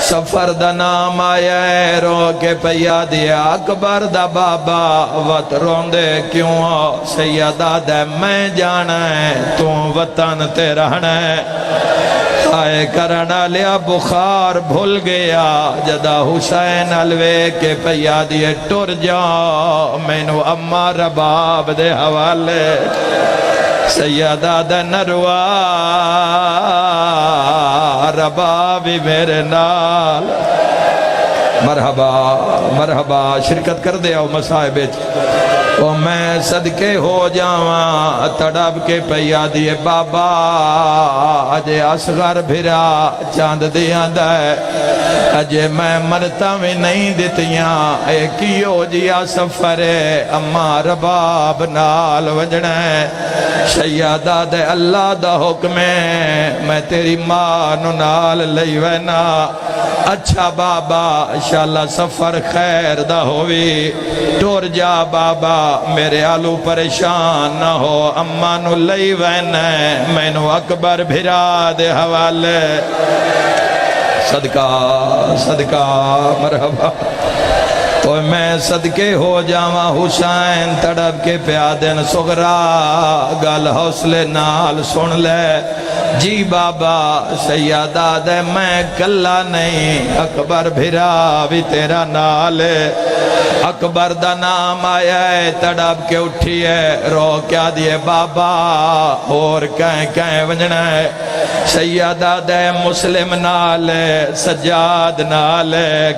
سفر دا نام آیا ہے رو کے پیا دیا اکبر دا بابا وط روندے کیوں سیدہ دے میں جانا ہے تو وطن تے رہنا ہے آئے کرنا لیا بخار بھول گیا جدہ حسین علوے کے پیا دیے ٹر جا میں نو اما رباب دے حوالے سیدہ دے نروا ربابی میرے نال مرحبا مرحبا شرکت کر دے آؤ مسائب او میں صدقے ہو جاواں تڑپ کے پیا دیے بابا اجے اصغر بھرا چاند دیاں دے اجے میں مرتا میں نہیں دیتیاں اے کیو جیا سفر اما رباب نال وجنے سیدہ دے اللہ دا حکم میں تیری ماں نو نال لئی وینا اچھا بابا انشاءاللہ سفر خیر دا ہوئی ٹور جا بابا میرے آلو پریشان نہ ہو اما نو لئی وینے میں نو اکبر بھرا دے حوالے صدقہ صدقہ مرحبا اور میں صدقے ہو جاواں حسین تڑپ کے پیادن سغرا گل حوصلے نال سن لے جی بابا سیدہ دے میں کلا نہیں اکبر بھرا بھی تیرا نال اکبر دا نام آیا ہے تڑپ کے اٹھی ہے رو کیا دیے بابا اور کہیں ونجنا ہے سیدہ دے مسلم نال سجاد نال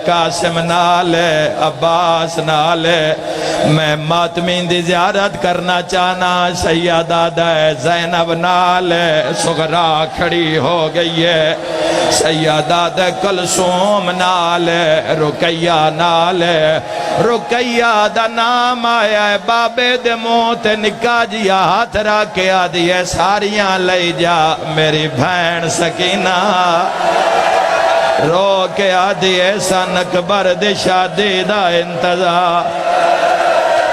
قاسم نال عباس نال میں ماتمین دی زیارت کرنا چاہنا سیدہ دے زینب نال سغرا کھڑی ہو گئی ہے سیدہ دے کلثوم نال رقیہ نال رقیہ دا نام آیا ہے بابے دے موت نکا جیا ہاتھ راکے آدھی ہے ساریاں لئی جا میری بھین سکینہ رو کے آدھی ہے سن اکبر دے شادی دا انتظار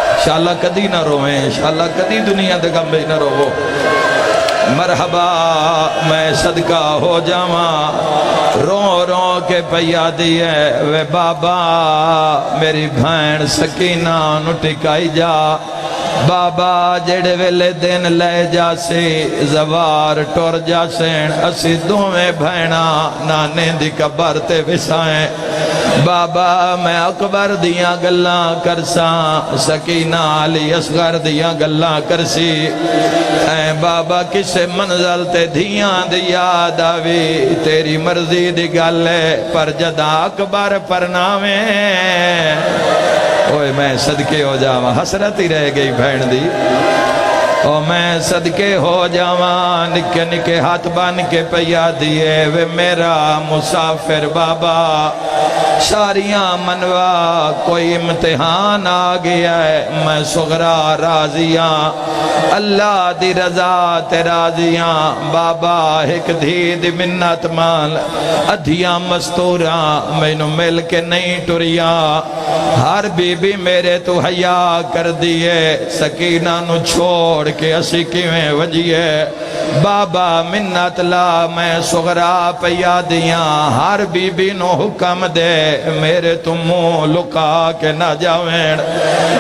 انشاءاللہ کدی نہ روئیں انشاءاللہ کدی دنیا دے گم نہ رو مرحبا میں صدقہ ہو جاواں رو رو کے پیا دیئے وے بابا میری بھین سکینہ نو ٹکائی جا بابا جڑے ویلے دن لے جاسے زوار ٹور جاسیں اسی دوویں بھینا نانے دی قبر تے وسائیں بابا میں اکبر دیاں گلاں کرساں سکینہ علی اصغر دیاں گلاں کرسی اے بابا کسے منزل تے دھیاں دی یاد آوی تیری مرضی دی گلے پر جدا اکبر پرناویں اوہ میں صدقے ہو جاواں حسرت ہی رہ گئی بھین دی او میں صدقے ہو جاواں نکے نکے ہاتھ بان کے پیا دیئے وے میرا مسافر بابا ساریاں منوا کوئی امتحان آ گیا ہے میں سغرا راضیاں اللہ دی رضا تے راضیاں بابا ایک دھی دی منت مان ادھیاں مستوراں میں نو مل کے نہیں ٹریاں ہر بی بی میرے تو حیا کر دیئے سکینہ نو چھوڑ کے اسی کیویں وجیے بابا منت لا میں سغرا پیا دیاں ہر بی بی نو حکم دے میرے تم منہ لکا کے نہ جاویں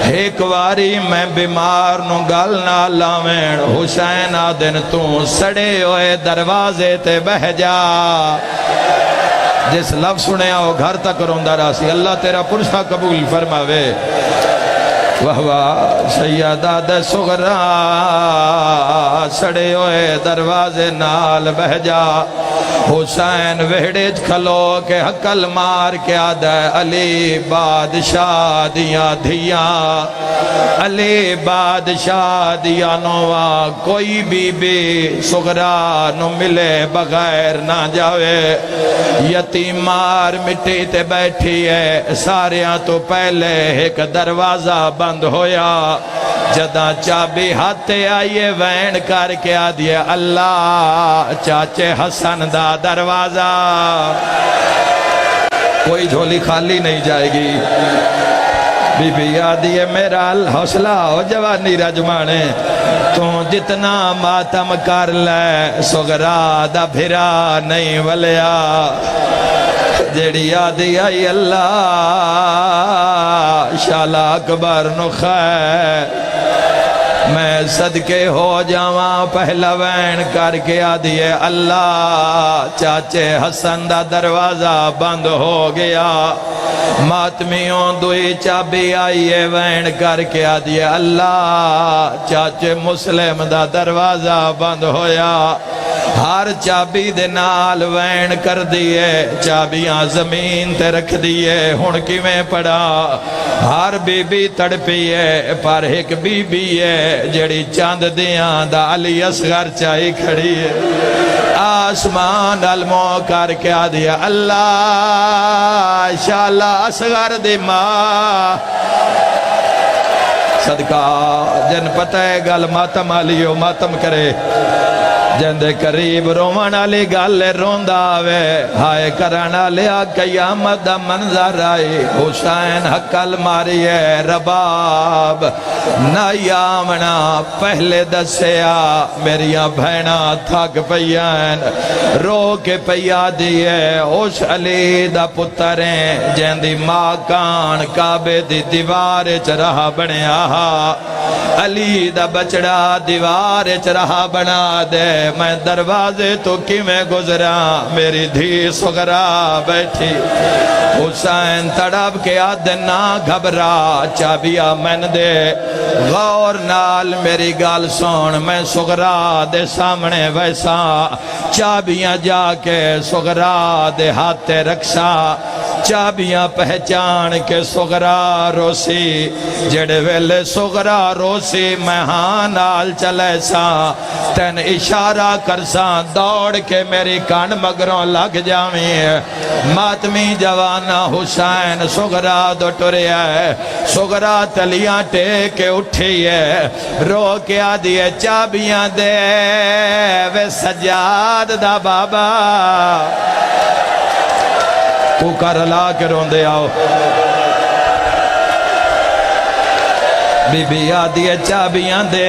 ایک واری میں بیمار نو گل نہ لاویں حسین آدن تو سڑے ہوئے دروازے تے بہ جا جس لفظ سنے آؤ گھر تک روندہ راسی اللہ تیرا پرسہ قبول فرماوے وہوا سیدہ دے سغرا سڑے ہوئے دروازے نال بہ جا حسین وہڑیج کھلو کے حقل مار کے آدھے علی بادشاہ دیاں دھیاں علی بادشاہ دیاں نوا کوئی بی بی سغرا نو ملے بغیر نہ جاوے یتیمار مٹی تے بیٹھی ہے ساریاں تو پہلے ایک دروازہ بند ہویا جدہ چابی ہاتھے آئیے وین کر کے آدھیے اللہ چاچے حسن دا دروازہ کوئی جھولی خالی نہیں جائے گی بی بی آدھیے میرا حوصلہ ہو جوانی رجمانے تو جتنا ماتم کر لے سغرا دا بھرا نہیں ولیا جڑی آدھی آئی اللہ شالا اکبر نو خیر میں صدقے ہو جاواں پہلا وین کر کے آدھیے اللہ چاچے حسن دا دروازہ بند ہو گیا ماتمیوں دوئی چابی آئیے وین کر کے آدھیے اللہ چاچے مسلم دا دروازہ بند ہویا ہر چابی دے نال وین کر دیئے چابیاں زمین تے رکھ دیئے ہن کی میں پڑا ہر بی بی تڑپیے پر ایک بی بی ہے جڑی چاند دیاں دا علی اصغر چاہی کھڑی ہے آسمان علموں کر کے آدھیا اللہ شاءاللہ اصغر دی ماں صدقہ جن پتہ ہے گل ماتم آلیو ماتم کرے جندے قریب رومن والی گل روندا وے ہائے کرن والیا قیامت دا منظر آئے حسین حقل ماری ہے رباب نہ یامنا پہلے دسیا میریاں بھینا تھک پیان رو کے پیا دیئے اس علی دا پتریں جندی ماں کان کعبے دی دیوار چرہا بنیا علی دا بچڑا دیوار چرہا بنا دے میں دروازے تو کی میں گزرا میری دھی سغرا بیٹھی حسین تڑپ کے آدھنا گھبرا چابیا میں دے غور نال میری گال سون میں سغرا دے سامنے ویسا چابیاں جا کے سغرا دے ہاتھے رکھسا چابیاں پہچان کے سغرا روسی جڑے ویلے سغرا روسی میں ہاں نال چلے سا تین اشارہ کرسا دوڑ کے میری کان مگروں لگ جاویں ماتمی جوانا حسین سغرا دو ٹریا ہے سغرا تلیاں ٹیک کے اٹھی ہے رو کے آدھیے چابیاں دے وے سجاد دا بابا کو کر لا کے رون دے آؤ بی بی آدھی چابیاں دے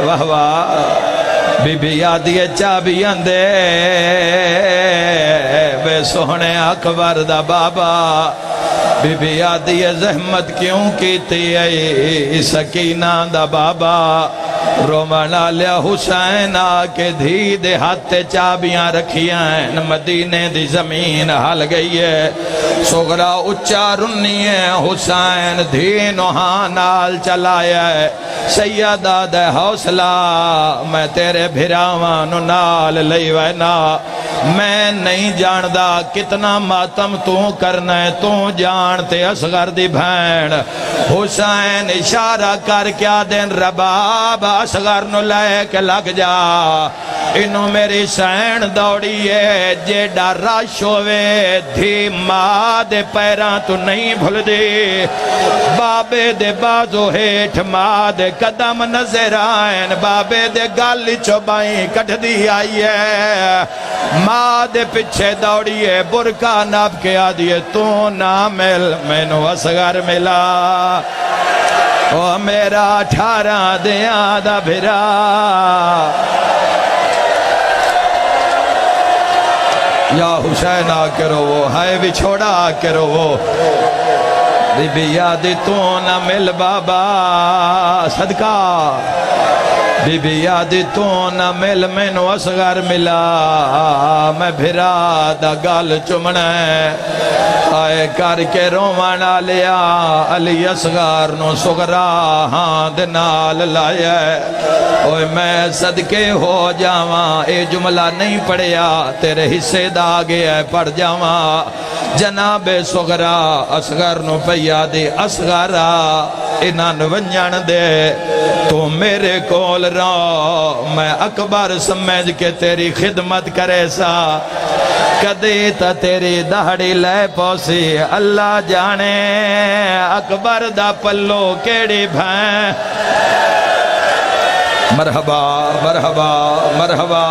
واہ واہ بی بی آدھی چابیاں دے بے سونے اکبر دا بابا بی بی آدھی زحمت کیوں کیتی ہے سکینہ دا بابا رومانا لیا حسین آکے دھی دے ہاتھ چابیاں رکھیاں ہیں مدینے دی زمین حل گئی ہے سغرا اچھا رنی ہے حسین دھی نوہاں نال چلایا ہے سیدہ دے حوصلہ میں تیرے بھراوانو نال لئی وینا میں نہیں جاندہ کتنا ماتم تو کرنا ہے تو جانتے اصغر دی بھین حسین اشارہ کر کیا دن رباب اصغر نو لے کے لگ جا انہوں میری سین دوڑی ہے جے ڈارا شوے دھی ماں دے پیران تو نہیں بھول دی بابے دے بازو ہیٹھ ماں دے قدم نظر آئین بابے دے گالی چوبائیں کٹ دی آئی ہے ماں دے پچھے دوڑی ہے برکا ناب کے آدھیے تو نہ مل میں نو اصغر ملا او میرا 18 دیاں دا بھرا یا حسین آ کے رو ہائے بھی چھوڑا آ کے رو بی بی یادی تو نہ مل بابا صدقہ بی بی یادی تو نہ مل میں نو اصغر ملا میں بھرا دا گال چمنے آئے کر کے رومانا لیا علی اصغر نو سغرا ہاں دنال لائے اوہ میں صدقے ہو جاواں اے جملہ نہیں پڑھیا تیرے حصے دا گیا پڑھ جاواں جناب سغرا اصغر نو پیا دے اصغرا انان ونجان دے تو میرے کول رو میں اکبر سمجھ کے تیری خدمت کرے سا کدی تا تیری دہڑی لے پوسی اللہ جانے اکبر دا پلو کیڑی بھائیں مرحبا مرحبا مرحبا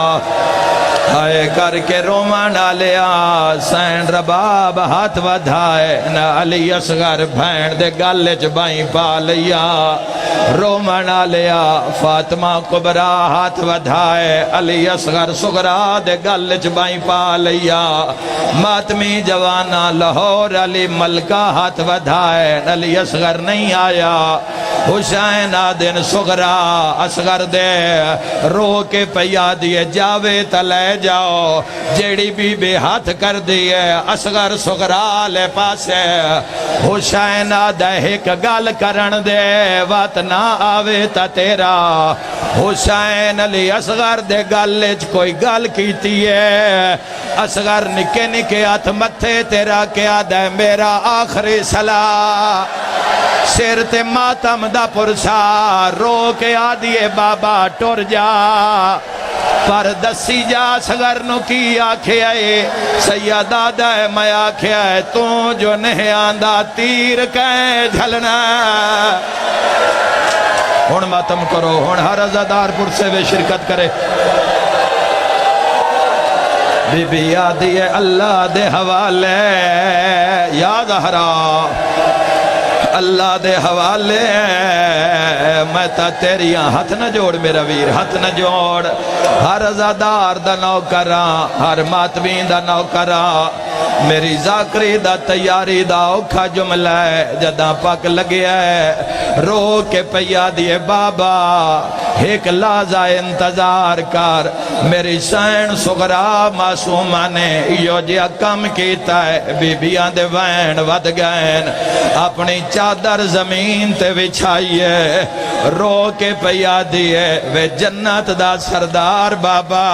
آئے کر کے رومانا لیا سین رباب ہاتھ ودھائے نہ علی اصغر بھین دے گالج بائیں پا لیا رومانا لیا فاطمہ کبرا ہاتھ ودھائے علی اصغر سغرا دے گالج بائیں پا لیا ماتمی جوانا لاہور علی ملکہ ہاتھ ودھائے علی اصغر نہیں آیا حسین آدن سغرا اصغر دے رو کے پیا دیے جاوے تلے جاؤ جیڑی بی بے ہاتھ کر دیے اصغر سغرا لے پاسے حسین آدھے ایک گال کرن دے وات نہ آوے تا تیرا حسین علی اصغر دے گالج کوئی گال کیتی ہے اصغر نکے نکے ہاتھ متھے تیرا کیا دے میرا آخری صلاح سیر تے ماتم دا پرسا رو کے آدھیے بابا ٹور جا پر دسی جا اصغر نو کی آکھے آئے سیدہ دے میں آکھے آئے تو جو نہیں آندہ تیر کہیں جھلنا ہن ماتم کرو، ہن ہر عزادار پرسے وے شرکت کرے۔ بی بی آدھی ہے اللہ دے حوالے، یا زہرا اللہ دے حوالے، میں تا تیریاں ہاتھ نہ جوڑ میرا ویر، ہاتھ نہ جوڑ۔ ہر عزادار دا نوکراں، ہر ماتمین دا نوکراں، میری ذاکری دا تیاری دا اوکھا جملہ ہے، جداں پاک لگیا ہے رو کے پیا دیے بابا ایک لازہ انتظار کر، میری سین صغرا معصومہ نے یو جیا کم کیتا ہے، بی بیاں دے وین ود گئن، اپنی چادر زمین تے بچھائیے، رو کے پیا دیے وے جنت دا سردار بابا،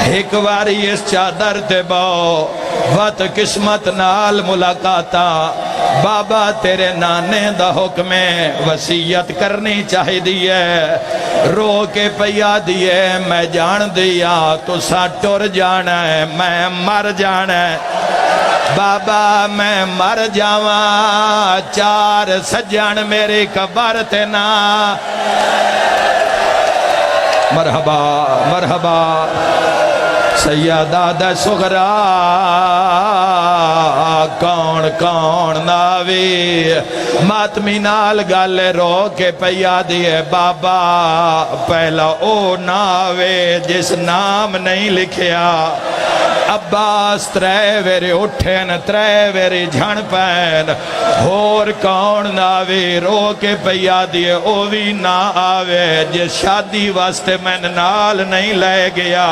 ایک واری اس چادر تے باؤ وقت قسمت نال ملاقاتا، بابا تیرے نانے دا حکم وصیت کرنی چاہی دیئے، رو کے پیا دیئے میں جان دیا تو سا ٹر جانا ہے، میں مر جانا ہے بابا، میں مر جاواں چار سجن میری قبر تے نا، مرحبا مرحبا سیدہ دا صغرا کون کون ناوی ماتمی نال گل رو کے پیا دیے بابا، پہلا او ناوے جس نام نہیں لکھیا، عباس ترے ویری اٹھین ترے ویری جھن پین، اور کون ناوی رو کے پیا دیے او بھی نہ آوے جس شادی واسطے میں نال نہیں لے گیا،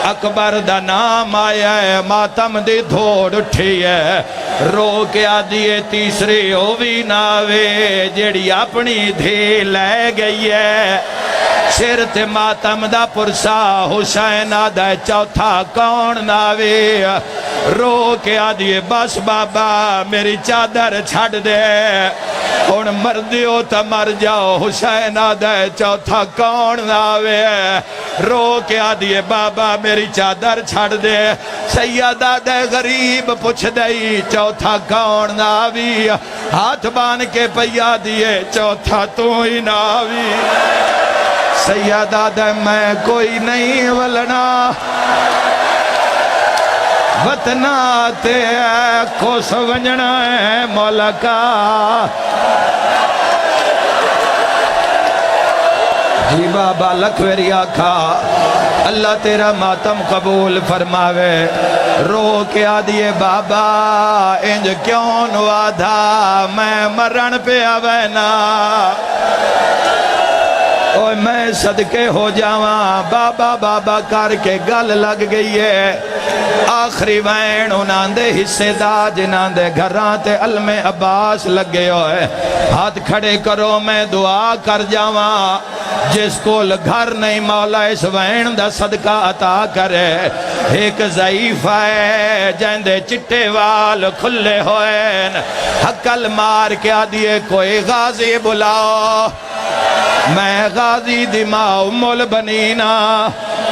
اکبر دا نام آیا ہے ماتم دی دھوڑ اٹھی ہے، رو کے آدھیے تیسری او بھی ناوے جیڑی اپنی دھی لے گئی ہے، سر تے ماتم دا پرسا حسین آدھا چوتھا کون ناوی، رو کے آدھیے بس بابا میری چادر چھڑ دے، ان مردیو تا مر جاؤ، حسین آدھا چوتھا کون ناوی، رو کے آدھیے بابا میری چادر چھڑ دے، سیدہ دے غریب پوچھ دئی چوتھا کون ناوی، ہاتھ بان کے پیا دیے چوتھا تو ہی ناوی، سیدہ دے میں کوئی نہیں ولنا، وطنہ تے کو سونجنا ہے مولا کا، جی بابا لکھویری آکھا اللہ تیرا ماتم قبول فرماوے، رو کے آدھیے بابا انج کیوں نوادھا میں مرن پہ آوینا، اوہ میں صدقے ہو جاواں، بابا بابا کر کے گل لگ گئی ہے، آخری وین انہاں دے حصے دا جنہاں دے گھران تے علم عباس لگے ہوئے، ہاتھ کھڑے کرو میں دعا کر جاواں، جس کو گھر نہیں مولا اس وین دا صدقہ عطا کرے، ایک ضعیف ہے جہندے چٹے وال کھلے ہوئے، حقل مار کے آدھیے کوئی غازی بلاؤ، میں غازی دماؤ مول بنینا،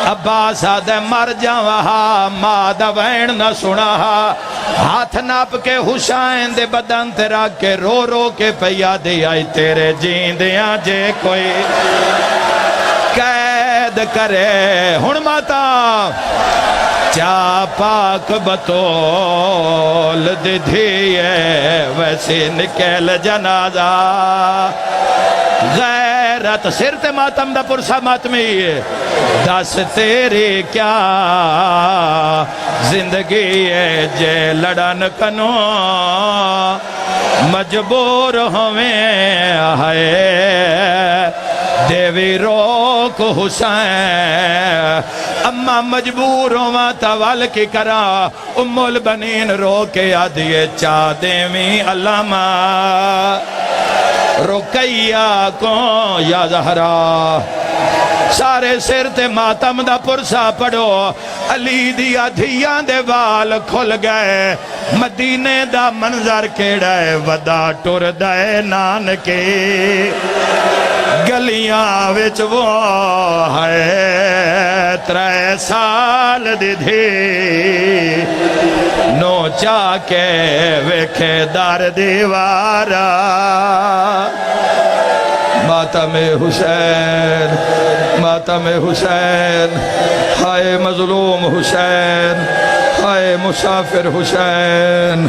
عباس آدھے مر جاواں ماں دا وین نہ سنا، ہاتھ ناپ کے حسین دے بدن تے رکھ کے رو رو کے پیا دے آئی تیرے جیندیاں جے کوئی قید کرے، ہن ماتا چا پاک بطول دی دھیے ویسے نکل جنازہ، غیرت سر تے ماتم دا پرسا ماتمی، دس تیری کیا زندگی ہے جے لڑن کنو مجبور ہوئیں آئے، دیوی روک حسین، اما مجبور ہوا توال کی کرا، ام البنین روکے آدھیے چاہ دیوی علامہ، رکیہ کو یا زہرا، سارے سر تے ماتم دا پرسا پڑھو، علی دیا دھیان دے وال کھل گئے، مدینے دا منظر کیڑا ہے، ودا ٹر دائے نانکے، گلیاں وچ وہ ہے ترے سال دی دھی، نو چاہ کے ویکھے دار دیوارا، ماتم حسین، ماتم حسین، ہائے مظلوم حسین، ہائے مسافر حسین۔